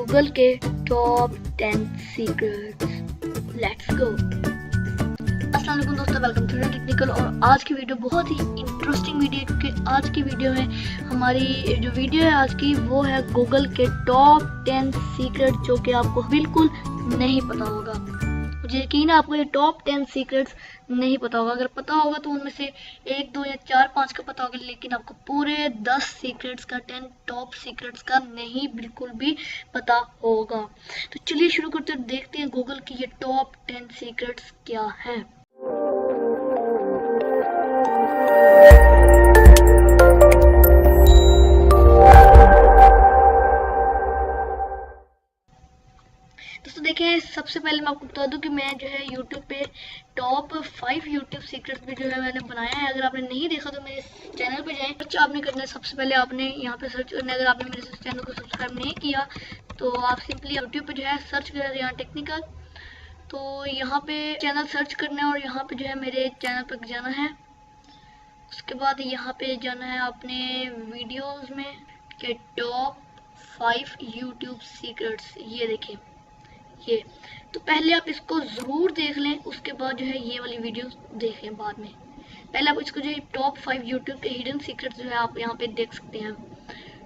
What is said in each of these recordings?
Google के top 10 secrets. Let's go. अस्सलाम वालेकुम दोस्तों, वेलकम टू टेक्निकल। और आज की वीडियो बहुत ही इंटरेस्टिंग वीडियो है, क्योंकि आज की वीडियो में हमारी जो वीडियो है आज की वो है गूगल के टॉप 10 सीक्रेट जो कि आपको बिल्कुल नहीं पता होगा। मुझे यकीन है आपको ये टॉप 10 सीक्रेट्स नहीं पता होगा। अगर पता होगा तो उनमें से 1, 2 या 4, 5 का पता होगा, लेकिन आपको पूरे 10 सीक्रेट्स का 10 टॉप सीक्रेट्स का नहीं बिल्कुल भी पता होगा। तो चलिए शुरू करते हैं, देखते हैं गूगल की ये टॉप 10 सीक्रेट्स क्या है। दोस्तों देखें, सबसे पहले मैं आपको बता दूं कि मैं जो है YouTube पे टॉप 5 YouTube सीक्रेट्स भी जो है मैंने बनाया है। अगर आपने नहीं देखा तो मेरे चैनल पे जाएं। सर्च आपने करना है, सबसे पहले आपने यहाँ पे सर्च करना है। अगर आपने मेरे चैनल को सब्सक्राइब नहीं किया तो आप सिंपली YouTube पे जो है सर्च करें यहाँ टेक्निकल, तो यहाँ पे चैनल सर्च करना है और यहाँ पे जो है मेरे चैनल पर जाना है। उसके बाद यहाँ पे जाना है अपने वीडियोज़ में के टॉप 5 YouTube सीक्रेट्स। ये देखें ये, तो पहले आप इसको ज़रूर देख लें, उसके बाद जो है ये वाली वीडियो देखें बाद में। पहले आप इसको जो है टॉप 5 यूट्यूब के हिडन सीक्रेट्स जो है आप यहाँ पे देख सकते हैं।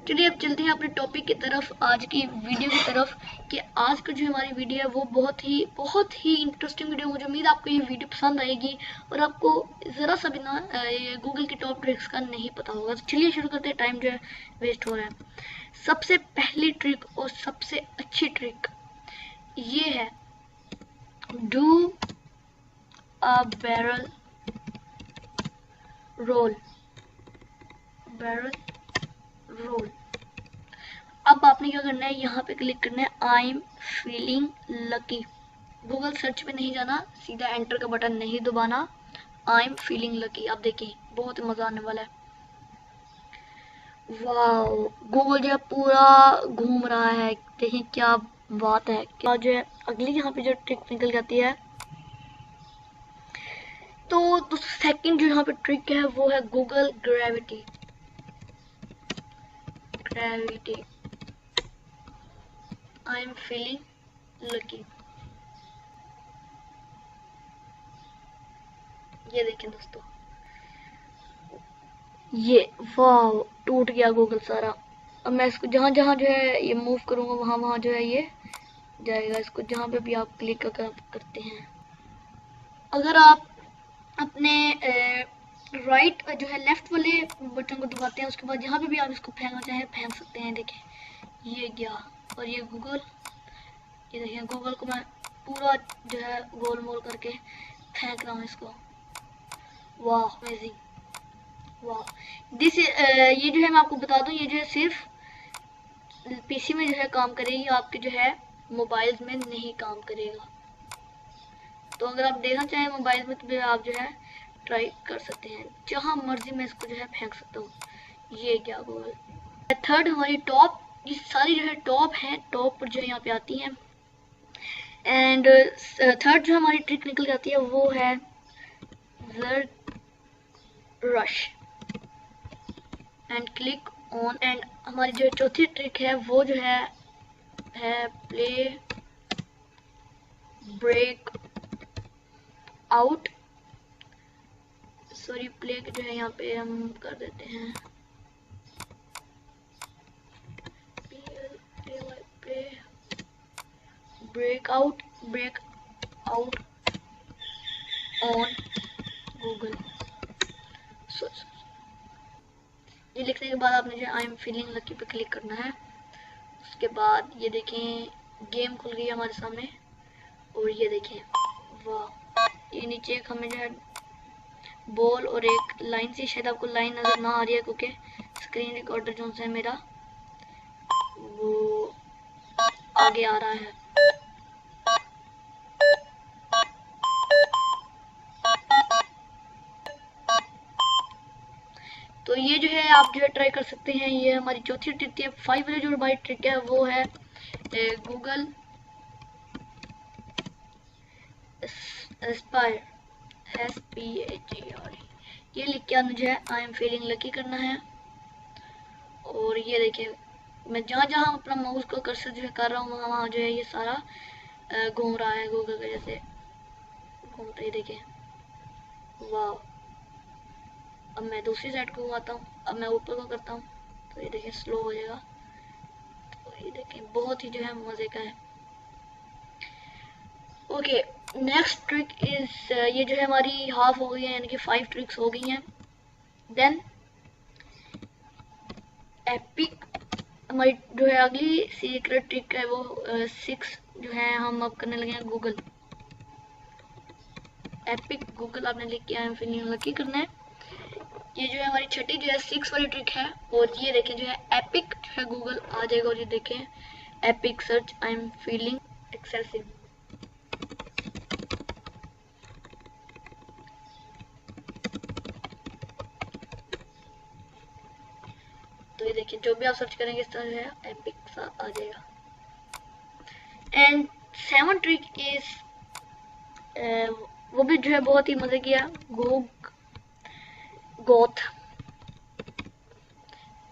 चलिए अब चलते हैं अपने टॉपिक की तरफ, आज की वीडियो की तरफ। कि आज का जो हमारी वीडियो है वो बहुत ही इंटरेस्टिंग वीडियो। मुझे उम्मीद आपको ये वीडियो पसंद आएगी और आपको ज़रा सा भी ना गूगल की टॉप ट्रिक्स का नहीं पता होगा। तो चलिए शुरू करते हैं, टाइम जो है वेस्ट हो रहा है। सबसे पहली ट्रिक और सबसे अच्छी ट्रिक ये है, डू अ बैरल रोल। अब आपने क्या करना है, यहाँ पे क्लिक करना है आई am feeling lucky. Google search पे नहीं जाना, सीधा एंटर का बटन नहीं दबाना, आई एम फीलिंग लकी। अब देखिए बहुत मजा आने वाला है। वाह, गूगल जो है पूरा घूम रहा है, देखिए क्या बात है। क्या जो है अगली यहाँ पे जो ट्रिक निकल जाती है, तो सेकंड जो यहाँ पे ट्रिक है वो है Google gravity. I am feeling lucky. ये देखें दोस्तों, ये वाह टूट गया गूगल सारा। अब मैं इसको जहाँ जहाँ जो है ये मूव करूँगा वहाँ वहाँ जो है ये जाएगा। इसको जहाँ पे भी आप क्लिक करते हैं, अगर आप अपने राइट जो है लेफ्ट वाले बटन को दबाते हैं, उसके बाद जहाँ पे भी आप इसको फेंकना चाहें फेंक सकते हैं। देखें ये गया, और ये गूगल, ये देखिए गूगल को मैं पूरा जो है गोल मोल करके फेंक रहा हूँ इसको। वाह अमेजिंग, वाह दिस ये जो है मैं आपको बता दूं, ये जो है सिर्फ पीसी में जो है काम करेगी, आपके जो है मोबाइल में नहीं काम करेगा। तो अगर आप देखना चाहें मोबाइल में तो भी आप जो है ट्राई कर सकते हैं, जहां मर्जी में इसको जो है फेंक सकता हूँ। ये क्या गूगल। थर्ड हमारी टॉप, ये सारी जो है टॉप है, टॉप पर जो है यहाँ पे आती हैं। एंड थर्ड जो हमारी ट्रिक निकल जाती है वो है rush and click on. And हमारी जो चौथी ट्रिक है वो जो है play break out. Sorry, play जो है यहाँ पे हम कर देते हैं ब्रेक आउट ऑन गूगल। ये लिखने के बाद आपने जो आई एम फीलिंग लकी पे क्लिक करना है। उसके बाद ये देखें गेम खुल गई है हमारे सामने, और ये देखें वाह, ये नीचे एक हमें जो है बॉल और एक लाइन सी, शायद आपको लाइन नजर ना आ रही है क्योंकि स्क्रीन रिकॉर्डर जो है मेरा वो आगे आ रहा है। तो ये जो है आप जो है ट्राई कर सकते हैं। ये हमारी चौथी ट्रिक है। 5 वाली जो हमारी ट्रिक है वो है गूगल एस्पायर, SPAIR। ये लिख के मुझे आई एम फीलिंग लकी करना है। और ये देखिए मैं जहाँ जहाँ अपना माउस को कर्सर जो है कर रहा हूँ वहाँ वहाँ जो है ये सारा घूम रहा है गूगल के जैसे घूमते ही देखिए। वाह, अब मैं दूसरी साइड को घुमाता हूँ, अब मैं ऊपर को करता हूँ तो ये देखिए स्लो हो जाएगा। तो ये देखिए बहुत ही जो है मज़े का है। ओके, नेक्स्ट ट्रिक इज ये जो है हमारी हाफ हो गई है, यानी कि 5 ट्रिक्स हो गई हैं। देन एपिक हमारी जो है अगली सीक्रेट ट्रिक है, वो 6 जो है हम अब करने लगे हैं गूगल। एपिक गूगल आपने लिख के आई एम फीलिंग लकी करना है। ये जो है हमारी छठी जो है 6 वाली ट्रिक है। और ये देखें जो है एपिक जो है गूगल आ जाएगा। और ये देखें epic search I am feeling excessive. तो ये देखिए जो भी आप सर्च करेंगे इस तरह जो है एपिक सा आ जाएगा। एंड 7 ट्रिक इज वो भी जो है बहुत ही मजे किया, गोथ।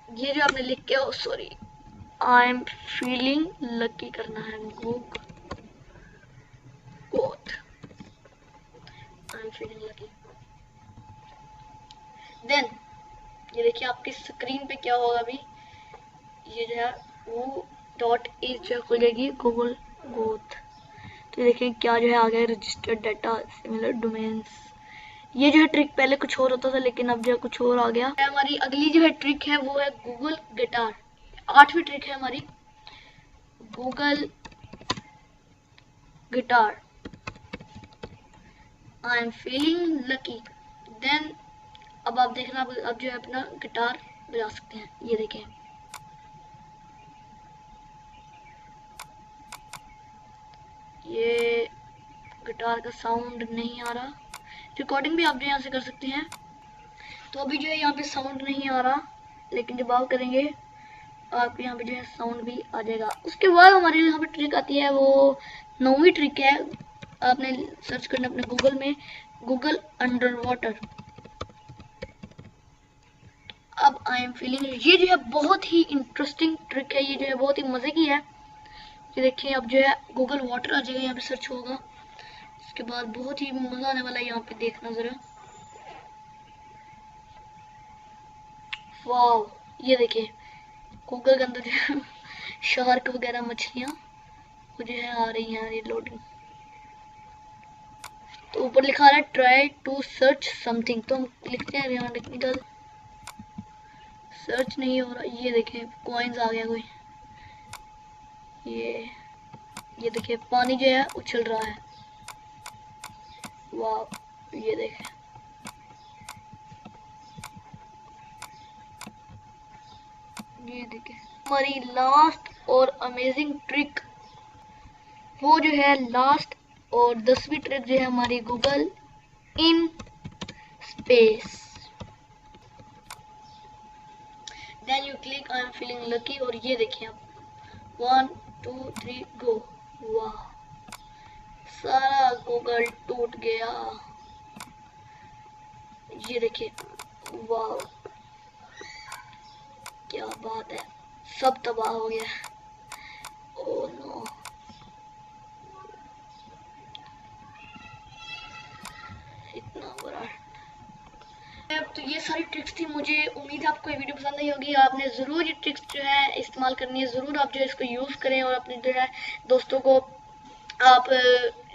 ये जो आपने लिख के sorry I am feeling lucky करना है, गोथ I am feeling lucky. Then ये देखिए आपकी स्क्रीन पे क्या होगा अभी, ये जो है वो डॉट इज जो खुलेगी गूगल गोथ। तो देखिए क्या जो है आ गया रजिस्टर्ड डाटा सिमिलर डोमेन्स। ये जो है ट्रिक पहले कुछ और होता था लेकिन अब जो है कुछ और आ गया। हमारी अगली जो है ट्रिक है वो है गूगल गिटार। 8वीं ट्रिक है हमारी Google guitar I am feeling lucky. Then अब आप देखना अब जो है अपना गिटार बजा सकते हैं। ये देखें ये गिटार का साउंड नहीं आ रहा। रिकॉर्डिंग भी आप जो यहाँ से कर सकते हैं। तो अभी जो है यहाँ पे साउंड नहीं आ रहा, लेकिन जब आप करेंगे आपके यहाँ पे जो है साउंड भी आ जाएगा। उसके बाद हमारे यहाँ पे ट्रिक आती है, वो 9वीं ट्रिक है। आपने सर्च करना अपने गूगल में गूगल अंडर वाटर। अब आई एम फीलिंग, ये जो है बहुत ही इंटरेस्टिंग ट्रिक है, ये जो है बहुत ही मजे की है। ये देखिए अब जो है गूगल वाटर आ जाएगा, यहाँ पे सर्च होगा। उसके बाद बहुत ही मजा आने वाला है, यहाँ पे देखना जरा। वाह, ये देखिए गूगल के अंदर जो है शार्क वगैरह मछलियाँ जो है आ रही हैं, ये लोडिंग। तो ऊपर लिखा रहा है ट्राई टू सर्च समथिंग, तो हम लिखते हैं यहाँ टेक्निकल, सर्च नहीं हो रहा। ये देखिए कॉइन्स आ गया कोई, ये देखिए पानी जो है उछल रहा है। वाह, ये देखें ये देखिए हमारी लास्ट और अमेजिंग ट्रिक, वो जो है लास्ट और 10वीं ट्रिक जो है हमारी Google in space. Then you click I am feeling lucky. और ये देखिए आप 1 2 3 गो। वाह, सारा गूगल टूट गया। ये देखिए वाह क्या बात है, सब तबाह हो गया। ओह नो, इतना बड़ा। तो ये सारी ट्रिक्स थी। मुझे उम्मीद है आपको ये वीडियो पसंद आई होगी। आपने ज़रूर ये ट्रिक्स जो है इस्तेमाल करनी है, ज़रूर आप जो है इसको यूज़ करें और अपने जो है दोस्तों को आप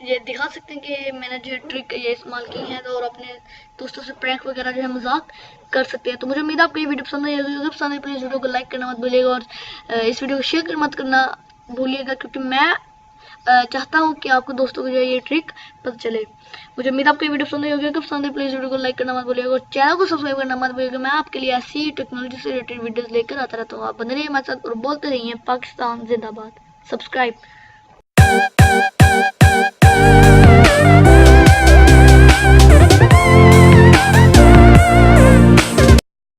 ये दिखा सकते हैं कि मैंने जो ट्रिक ये इस्तेमाल की है, और अपने दोस्तों से प्रैंक वगैरह जो है मजाक कर सकते हैं। तो मुझे उम्मीद है आपको ये वीडियो पसंद आई होगी। अगर पसंद आई प्लीज़ वीडियो को लाइक करना मत भूलिएगा, और इस वीडियो को शेयर मत करना भूलिएगा, क्योंकि मैं चाहता हूँ कि आपको दोस्तों को जो है ये ट्रिक पता चले। मुझे उम्मीद आपको ये वीडियो पसंद आई होगी। अगर पसंद है प्लीज़ वीडियो को लाइक करना मत भूलिएगा, और चैनल को सब्सक्राइब करना मत भूलिएगा। मैं आपके लिए ऐसी टेक्नोलॉजी से रिलेटेड वीडियोस लेकर आता रहता हूँ। आप बने रहिए हमारे साथ और बोलते रहिए पाकिस्तान जिंदाबाद। सब्सक्राइब।